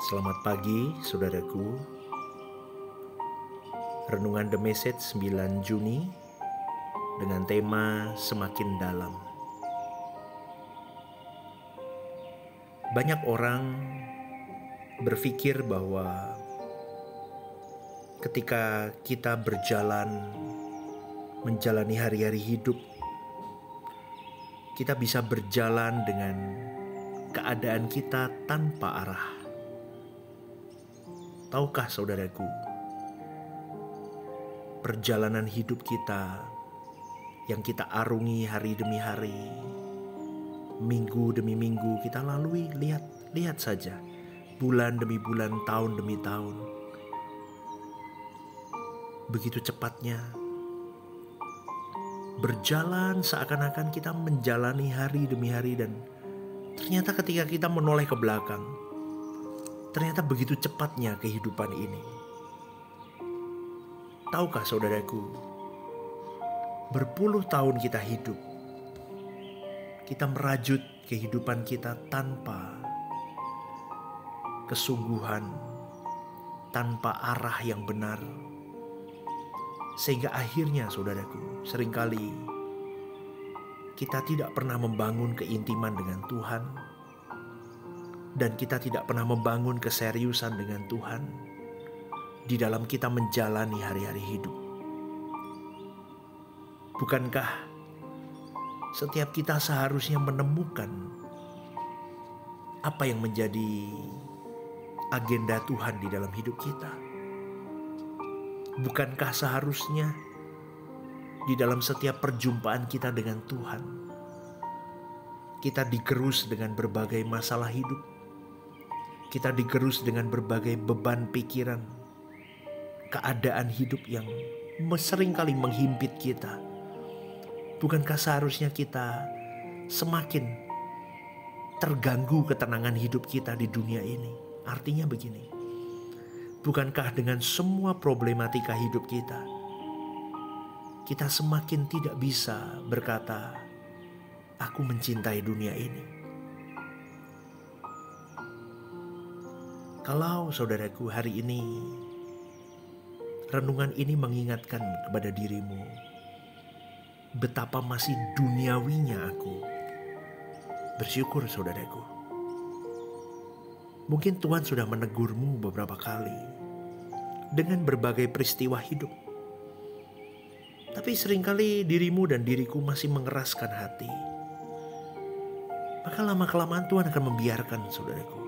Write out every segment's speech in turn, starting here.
Selamat pagi, saudaraku. Renungan The Message 9 Juni dengan tema Semakin Dalam. Banyak orang berpikir bahwa ketika kita berjalan menjalani hari-hari hidup, kita bisa berjalan dengan keadaan kita tanpa arah. Tahukah saudaraku, perjalanan hidup kita yang kita arungi hari demi hari, minggu demi minggu kita lalui, lihat saja, bulan demi bulan, tahun demi tahun. Begitu cepatnya berjalan, seakan-akan kita menjalani hari demi hari, dan ternyata ketika kita menoleh ke belakang, ternyata begitu cepatnya kehidupan ini. Tahukah saudaraku, berpuluh tahun kita hidup, kita merajut kehidupan kita tanpa kesungguhan, tanpa arah yang benar. Sehingga akhirnya saudaraku, seringkali kita tidak pernah membangun keintiman dengan Tuhan, dan kita tidak pernah membangun keseriusan dengan Tuhan di dalam kita menjalani hari-hari hidup. Bukankah setiap kita seharusnya menemukan apa yang menjadi agenda Tuhan di dalam hidup kita? Bukankah seharusnya di dalam setiap perjumpaan kita dengan Tuhan, kita digerus dengan berbagai masalah hidup, kita digerus dengan berbagai beban pikiran, keadaan hidup yang seringkali menghimpit kita? Bukankah seharusnya kita semakin terganggu ketenangan hidup kita di dunia ini? Artinya begini, bukankah dengan semua problematika hidup kita semakin tidak bisa berkata, "Aku mencintai dunia ini"? Kalau saudaraku hari ini, renungan ini mengingatkan kepada dirimu, betapa masih duniawinya aku. Bersyukur saudaraku. Mungkin Tuhan sudah menegurmu beberapa kali dengan berbagai peristiwa hidup. Tapi seringkali dirimu dan diriku masih mengeraskan hati. Maka lama-kelamaan Tuhan akan membiarkan saudaraku.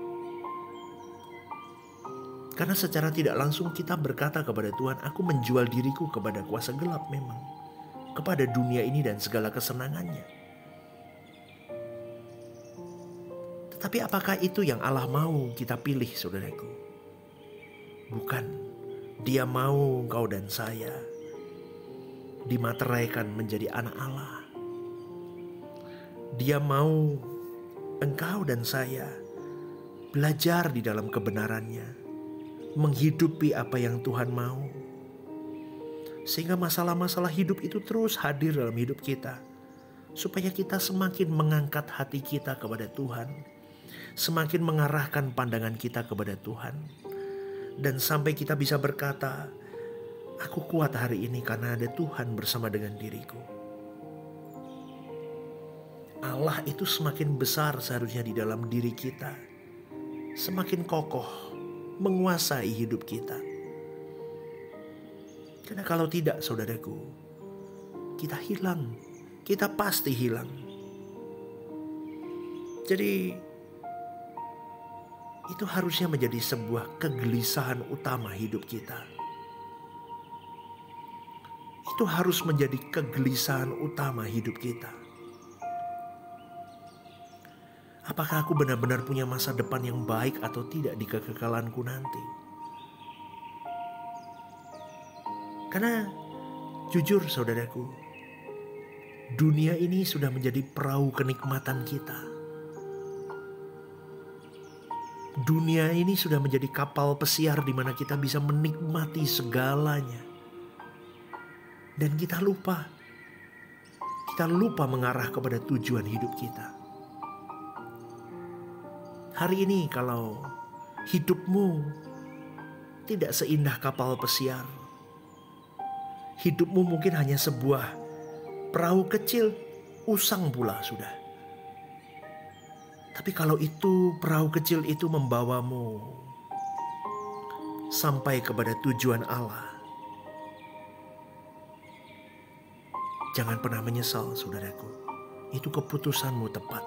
Karena secara tidak langsung kita berkata kepada Tuhan, "Aku menjual diriku kepada kuasa gelap memang, kepada dunia ini dan segala kesenangannya." Tetapi apakah itu yang Allah mau kita pilih, saudaraku? Bukan. Dia mau engkau dan saya dimateraikan menjadi anak Allah. Dia mau engkau dan saya belajar di dalam kebenarannya, menghidupi apa yang Tuhan mau, sehingga masalah-masalah hidup itu terus hadir dalam hidup kita, supaya kita semakin mengangkat hati kita kepada Tuhan, semakin mengarahkan pandangan kita kepada Tuhan, dan sampai kita bisa berkata, "Aku kuat hari ini karena ada Tuhan bersama dengan diriku." Allah itu semakin besar seharusnya di dalam diri kita, semakin kokoh menguasai hidup kita. Karena kalau tidak, saudaraku, kita hilang, kita pasti hilang. Jadi itu harusnya menjadi sebuah kegelisahan utama hidup kita. Itu harus menjadi kegelisahan utama hidup kita. Apakah aku benar-benar punya masa depan yang baik atau tidak di kekekalanku nanti? Karena jujur saudaraku, dunia ini sudah menjadi perahu kenikmatan kita. Dunia ini sudah menjadi kapal pesiar di mana kita bisa menikmati segalanya. Dan kita lupa mengarah kepada tujuan hidup kita. Hari ini kalau hidupmu tidak seindah kapal pesiar. Hidupmu mungkin hanya sebuah perahu kecil, usang pula sudah. Tapi kalau itu perahu kecil itu membawamu sampai kepada tujuan Allah, jangan pernah menyesal, saudaraku. Itu keputusanmu tepat.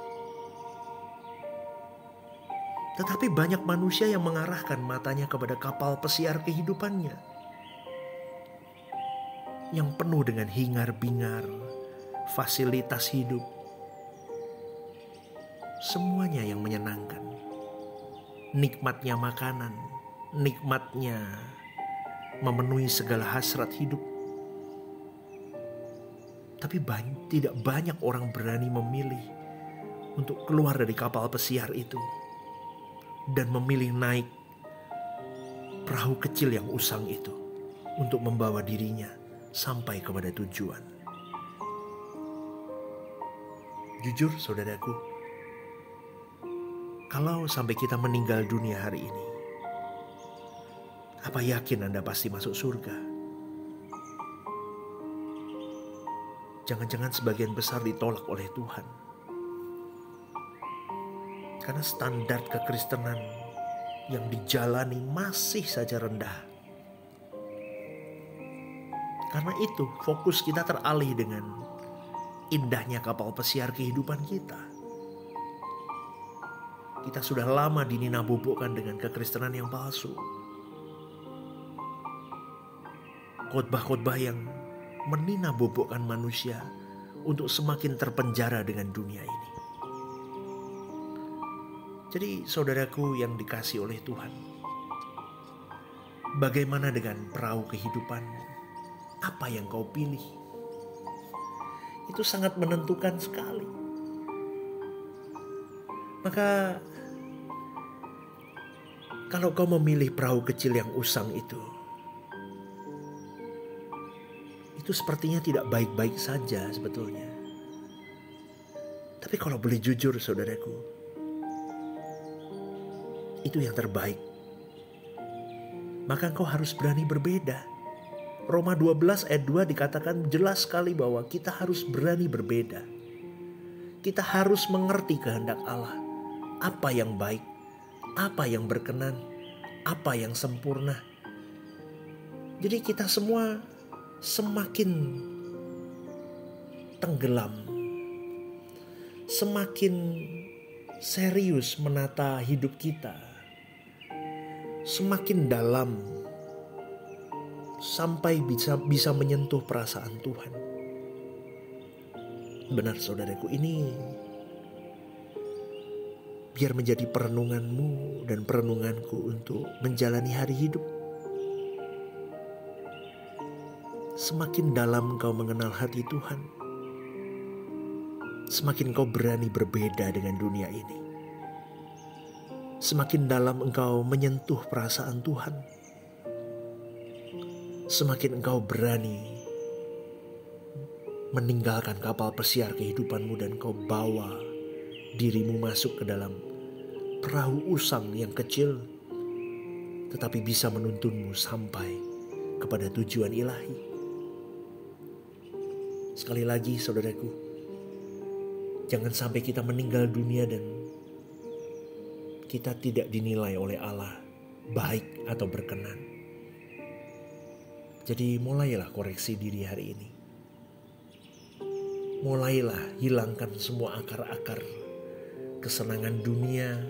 Tetapi banyak manusia yang mengarahkan matanya kepada kapal pesiar kehidupannya, yang penuh dengan hingar-bingar, fasilitas hidup, semuanya yang menyenangkan. Nikmatnya makanan, nikmatnya memenuhi segala hasrat hidup. Tapi tidak banyak orang berani memilih untuk keluar dari kapal pesiar itu dan memilih naik perahu kecil yang usang itu untuk membawa dirinya sampai kepada tujuan. Jujur saudaraku, kalau sampai kita meninggal dunia hari ini, apa yakin Anda pasti masuk surga? Jangan-jangan sebagian besar ditolak oleh Tuhan. Karena standar kekristenan yang dijalani masih saja rendah. Karena itu fokus kita teralih dengan indahnya kapal pesiar kehidupan kita. Kita sudah lama dininabobokan dengan kekristenan yang palsu. Khotbah-khotbah yang meninabobokkan manusia untuk semakin terpenjara dengan dunia ini. Jadi saudaraku yang dikasihi oleh Tuhan, bagaimana dengan perahu kehidupanmu? Apa yang kau pilih? Itu sangat menentukan sekali. Maka kalau kau memilih perahu kecil yang usang itu sepertinya tidak baik-baik saja sebetulnya. Tapi kalau boleh jujur saudaraku, itu yang terbaik. Maka engkau harus berani berbeda. Roma 12 ayat 2 dikatakan jelas sekali bahwa kita harus berani berbeda. Kita harus mengerti kehendak Allah. Apa yang baik, apa yang berkenan, apa yang sempurna. Jadi kita semua semakin tenggelam, semakin serius menata hidup kita, semakin dalam sampai bisa menyentuh perasaan Tuhan. Benar saudaraku, ini biar menjadi perenunganmu dan perenunganku untuk menjalani hari hidup. Semakin dalam kau mengenal hati Tuhan, semakin kau berani berbeda dengan dunia ini. Semakin dalam engkau menyentuh perasaan Tuhan, semakin engkau berani meninggalkan kapal pesiar kehidupanmu dan kau bawa dirimu masuk ke dalam perahu usang yang kecil, tetapi bisa menuntunmu sampai kepada tujuan ilahi. Sekali lagi saudaraku, jangan sampai kita meninggal dunia dan kita tidak dinilai oleh Allah baik atau berkenan. Jadi mulailah koreksi diri hari ini. Mulailah hilangkan semua akar-akar kesenangan dunia,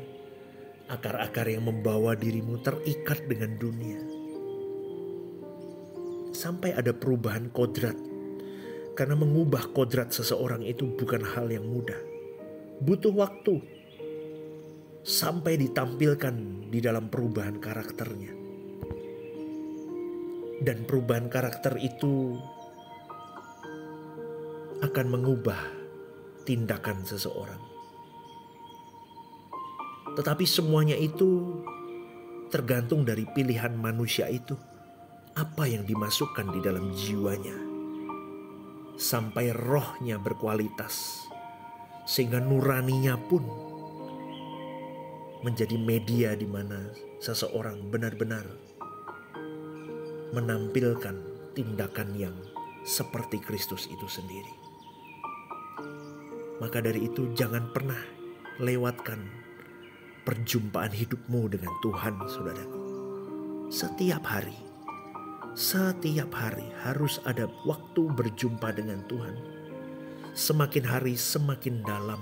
akar-akar yang membawa dirimu terikat dengan dunia. Sampai ada perubahan kodrat. Karena mengubah kodrat seseorang itu bukan hal yang mudah. Butuh waktu sampai ditampilkan di dalam perubahan karakternya. Dan perubahan karakter itu akan mengubah tindakan seseorang. Tetapi semuanya itu tergantung dari pilihan manusia itu. Apa yang dimasukkan di dalam jiwanya. Sampai rohnya berkualitas. Sehingga nuraninya pun menjadi media di mana seseorang benar-benar menampilkan tindakan yang seperti Kristus itu sendiri. Maka dari itu jangan pernah lewatkan perjumpaan hidupmu dengan Tuhan, saudaraku. Setiap hari harus ada waktu berjumpa dengan Tuhan. Semakin hari semakin dalam,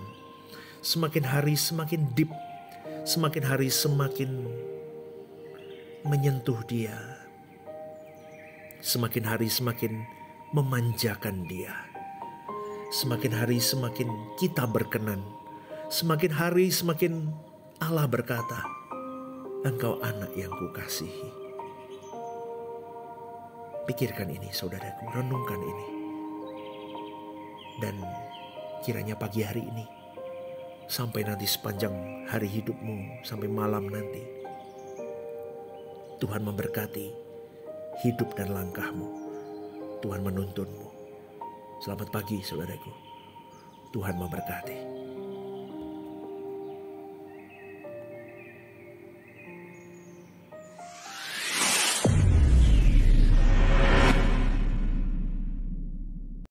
semakin hari semakin deep, semakin hari semakin menyentuh Dia, semakin hari semakin memanjakan Dia. Semakin hari semakin kita berkenan. Semakin hari semakin Allah berkata, "Engkau anak yang kukasihi." Pikirkan ini, saudaraku, renungkan ini. Dan kiranya pagi hari ini, sampai nanti sepanjang hari hidupmu, sampai malam nanti, Tuhan memberkati hidup dan langkahmu. Tuhan menuntunmu. Selamat pagi, saudaraku. Tuhan memberkati.